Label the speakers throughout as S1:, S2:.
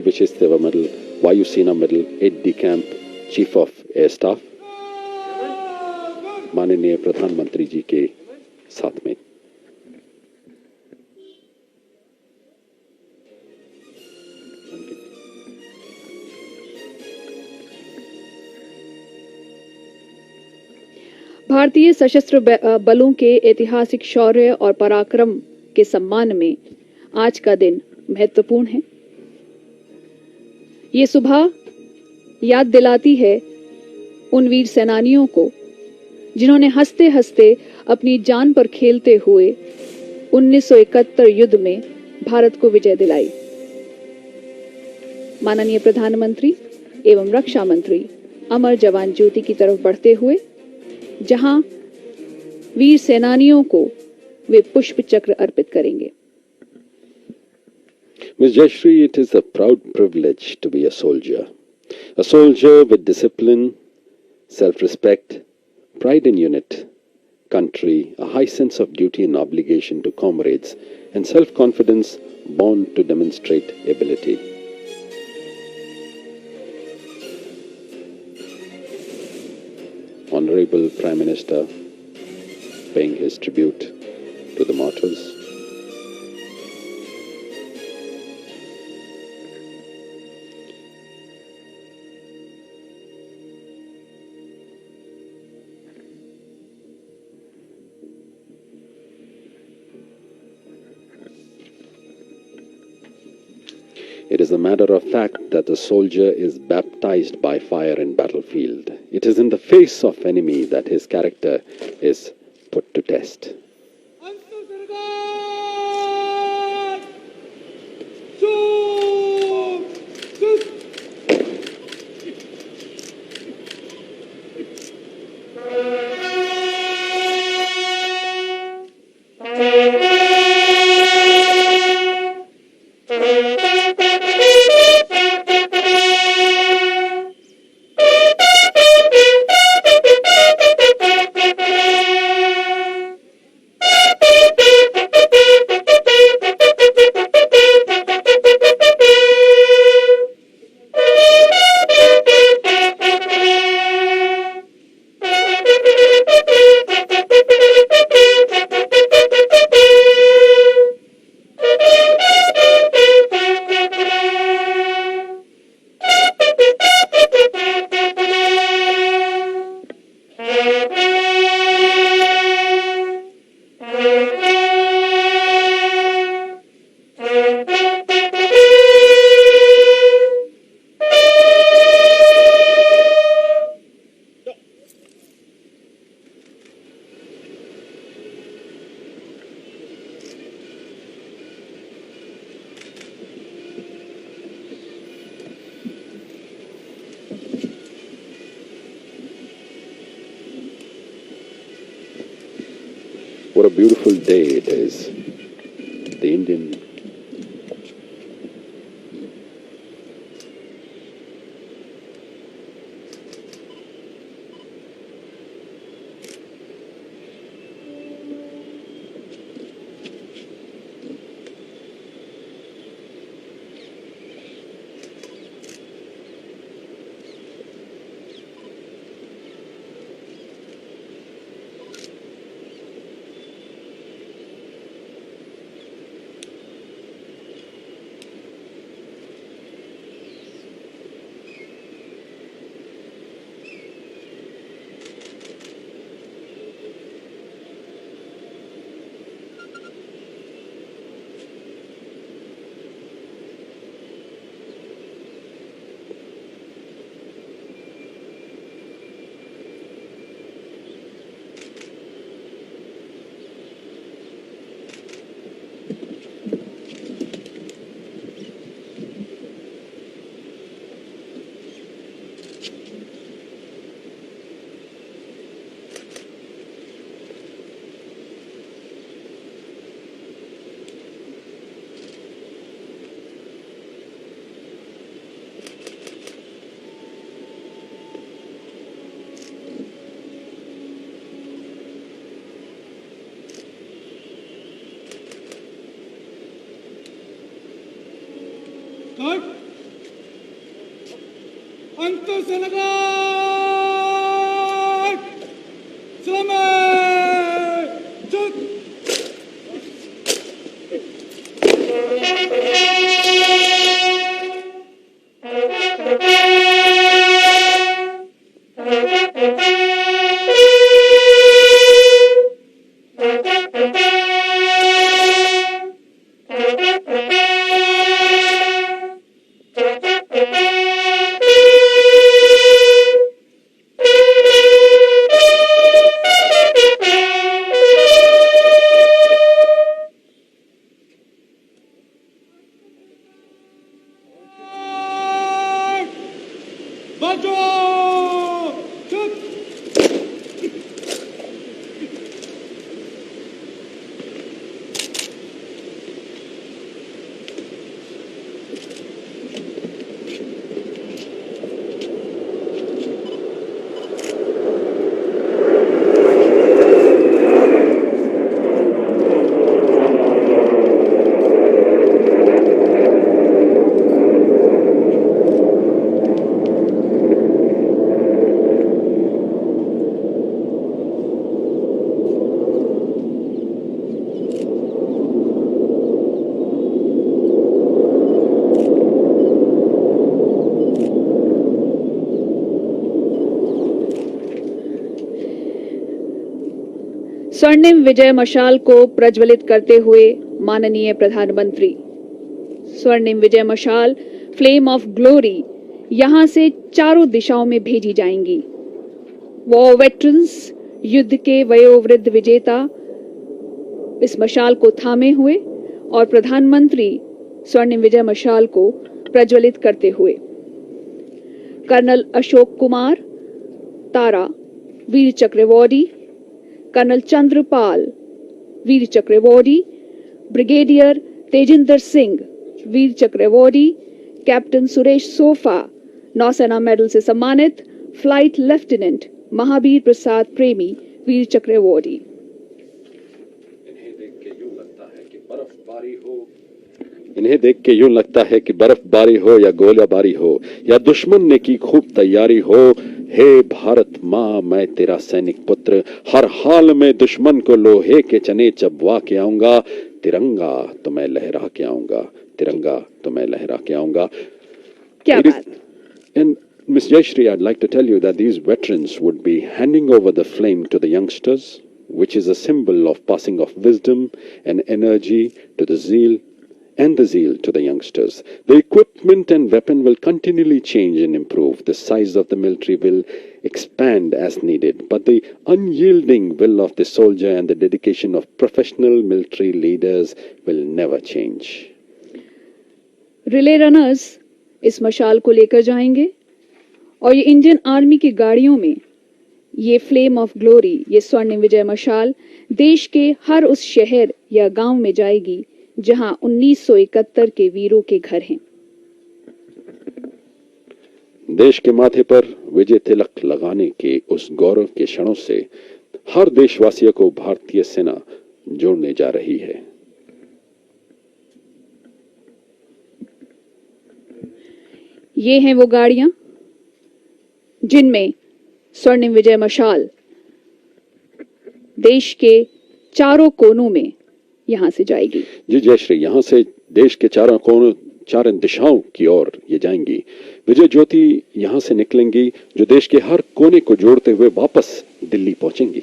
S1: विशिष्ट सेवा मेडल, वायु सेना medal, Ed D camp chief of air staff माननीय प्रधानमंत्री जी के साथ में।
S2: भारतीय सशस्त्र बलों के ऐतिहासिक शौर्य और पराक्रम के सम्मान में आज का दिन महत्वपूर्ण है। ये सुबह याद दिलाती है उन वीर सेनानियों को जिन्होंने हंसते हंसते अपनी जान पर खेलते हुए 1971 युद्ध में भारत को विजय दिलाई। माननीय प्रधानमंत्री एवं रक्षा मंत्री अमर जवान ज्योति की तरफ बढ़ते हुए जहां वीर सेनानियों को वे पुष्प चक्र अर्पित करेंगे।
S1: Ms. Jayashree, it is a proud privilege to be a soldier with discipline, self-respect, pride in unit, country, a high sense of duty and obligation to comrades, and self-confidence born to demonstrate ability. Honorable Prime Minister paying his tribute to the martyrs. It is a matter of fact that a soldier is baptized by fire in battlefield. It is in the face of enemy that his character is put to test. What a beautiful day it is. The Indian
S3: Start. Santos Senegal! समय! चुप! बचो! चुप!
S2: स्वर्णिम विजय मशाल को प्रज्वलित करते हुए माननीय प्रधानमंत्री। स्वर्णिम विजय मशाल फ्लेम ऑफ ग्लोरी यहां से चारों दिशाओं में भेजी जाएंगी। वॉर वेटरन्स, युद्ध के वयोवृद्ध विजेता इस मशाल को थामे हुए और प्रधानमंत्री स्वर्णिम विजय मशाल को प्रज्वलित करते हुए। कर्नल अशोक कुमार तारा वीर चक्र अवॉर्डी, कर्नल चंद्रपाल वीर चक्र अवॉर्डी, ब्रिगेडियर तेजिंदर सिंह वीर चक्र अवॉर्डी, कैप्टन सुरेश सोफा नौसेना मेडल से सम्मानित, फ्लाइट लेफ्टिनेंट महावीर प्रसाद प्रेमी वीर चक्र अवॉर्डी।
S1: इन्हें देख के यूं लगता है कि बर्फबारी हो या गोलाबारी हो या दुश्मन ने की खूब तैयारी हो, हे भारत माँ मैं तेरा सैनिक पुत्र, हर हाल में दुश्मन को लोहे के चने चबवा के आऊंगा, तिरंगा तो मैं लहरा के आऊंगा, तिरंगा तो मैं लहरा के आऊंगा।
S2: क्या बात।
S1: And Ms. Jayashree, I'd like to tell you that these veterans would be handing over the flame to the youngsters, which is a symbol of passing of wisdom and energy to the zeal and the zeal to the youngsters. The equipment and weapon will continually change and improve. The size of the military will expand as needed, but the unyielding will of the soldier and the dedication of professional military leaders will never change.
S2: Relay runners इस मशाल को लेकर जाएंगे और ये Indian army की गाड़ियों में ये फ्लेम ऑफ ग्लोरी, ये स्वर्णिम विजय मशाल देश के हर उस शहर या गांव में जाएगी जहां 1971 के वीरों के घर हैं।
S1: देश के माथे पर विजय तिलक लगाने के उस गौरव के क्षणों से हर देशवासियों को भारतीय सेना जोड़ने जा रही है।
S2: ये हैं वो गाड़ियां जिनमें स्वर्णिम विजय मशाल देश के चारों कोनों में यहां से जाएगी।
S1: जी जयश्री, यहां से देश के चारों कोनों, चारों दिशाओं की ओर ये जाएंगी। विजय ज्योति यहां से निकलेंगी जो देश के हर कोने को जोड़ते हुए वापस दिल्ली पहुंचेंगी।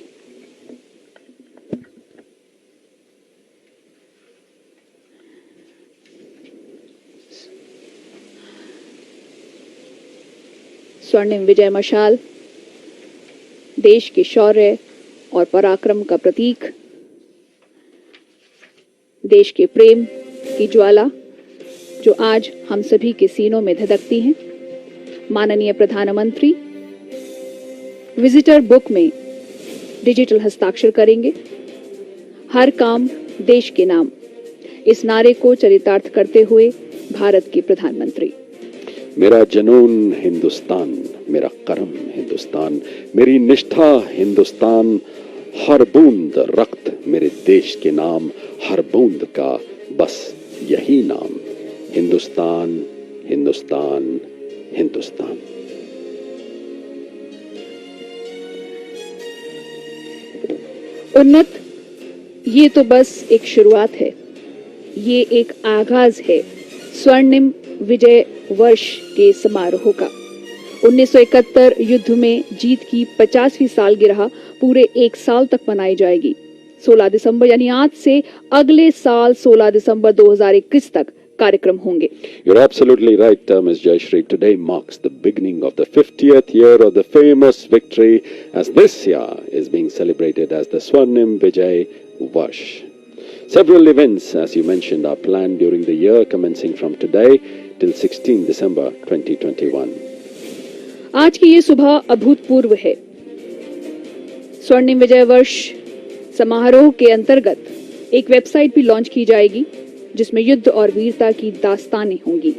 S2: स्वर्णिम विजय मशाल देश के शौर्य और पराक्रम का प्रतीक, देश के प्रेम की ज्वाला जो आज हम सभी के सीनों में धधकती हैं। माननीय प्रधानमंत्री विजिटर बुक में डिजिटल हस्ताक्षर करेंगे। हर काम देश के नाम, इस नारे को चरितार्थ करते हुए भारत के प्रधानमंत्री।
S1: मेरा जनून हिंदुस्तान, मेरा कर्म हिंदुस्तान, मेरी निष्ठा हिंदुस्तान, हर बूंद रक्त मेरे देश के नाम, हर बूंद का बस यही नाम, हिंदुस्तान हिंदुस्तान हिंदुस्तान।
S2: उन्नत, ये तो बस एक शुरुआत है, ये एक आगाज है स्वर्णिम विजय वर्ष के समारोह का। 1971 युद्ध में जीत की 50वीं सालगिरह पूरे एक साल तक मनाई जाएगी। 16 दिसंबर यानी आज से अगले साल 16 दिसंबर 2021 तक कार्यक्रम होंगे।
S1: You're absolutely right, Ms. Jayashree. Today marks the beginning of the 50th year of the famous victory, as this year is being celebrated as the Swarnim Vijay Varsh. Several events, as you mentioned, are planned during the year, commencing from today till 16 December 2021.
S2: आज की ये सुबह अभूतपूर्व है। स्वर्णिम विजय वर्ष समारोह के अंतर्गत एक वेबसाइट भी लॉन्च की जाएगी, जिसमें युद्ध और वीरता की दास्तानें होंगी।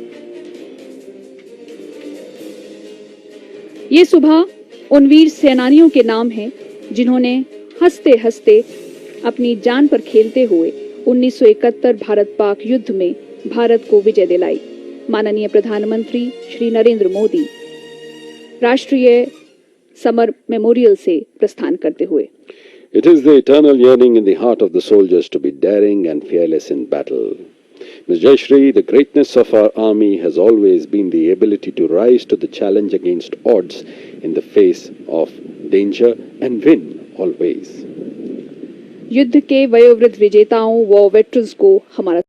S2: ये सुबह उन वीर सेनानियों के नाम है जिन्होंने हंसते हंसते अपनी जान पर खेलते हुए 1971 भारत पाक युद्ध में भारत को विजय दिलाई। माननीय प्रधानमंत्री श्री नरेंद्र मोदी राष्ट्रीय समर मेमोरियल से प्रस्थान करते हुए।
S1: It is the eternal yearning in the heart of the soldiers to be daring and fearless in battle. Ms. Jayashree, the greatness of our army has always been the ability to rise to the challenge against odds in the face of danger and win always.
S2: युद्ध के वयोवृद्ध विजेताओं व veterans को हमारा